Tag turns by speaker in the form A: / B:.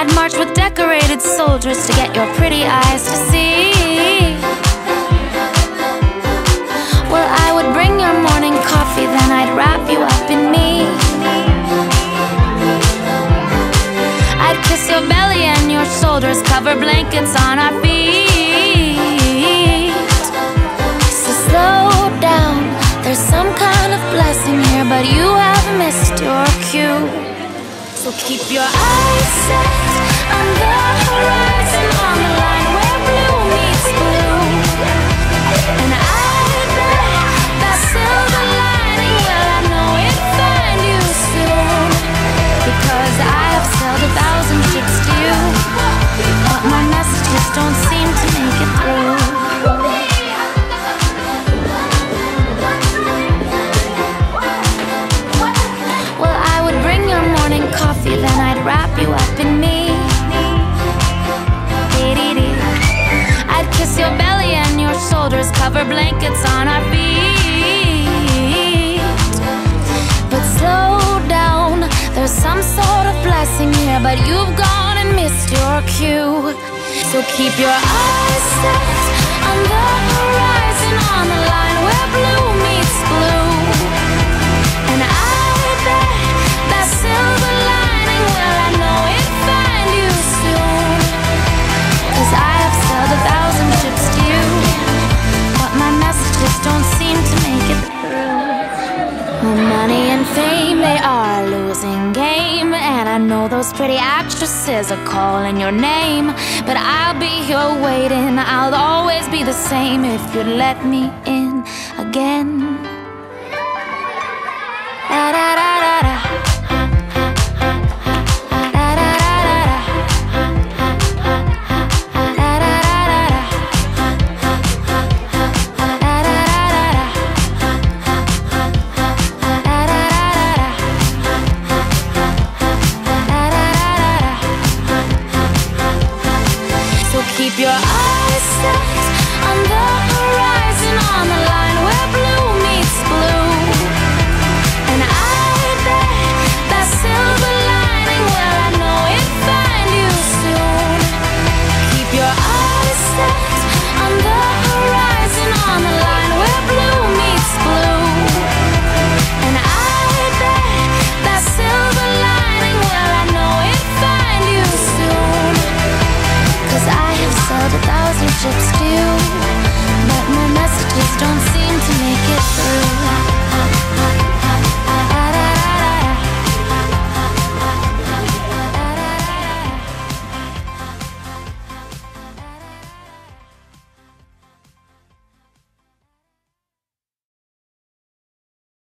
A: I'd march with decorated soldiers to get your pretty eyes to see. Well, I would bring your morning coffee, then I'd wrap you up in me. I'd kiss your belly and your shoulders, cover blankets on our feet. So slow down, there's some kind of blessing here, but you have missed your cue. So keep your eyes set on the horizon, on the line where blue meets blue. And I bet that silver lining, well, I know it'll find you soon. Because I have sailed 1,000 ships to you, but my messages don't seem to make it through. Well, I would bring your morning coffee, then I'd wrap you up in me. I'd kiss your belly and your shoulders, cover blankets on our feet. But slow down, there's some sort of blessing here, but you've gone and missed your cue. So keep your eyes set on the horizon, on the line where blue meets blue. And I bet that silver lining, well, I know it'll find you soon. 'Cause I have sailed 1,000 ships to you, but my messages don't seem to make it through. Well, money and fame, they are a losing game, and I know those pretty actresses are calling your name. But I'll be here waiting, I'll always be the same if you'd let me in again. Da-da-da-da-da. Keep your eyes set on the horizon, on the line where blue meets blue. And I bet that silver lining, well, I know it'll find you soon. Keep your eyes set on the horizon, on the line where blue meets blue. And I bet that silver lining, well, I know it'll find you soon. 'Cause I have sailed 1,000 ships to you, but my messages don't seem to make it through.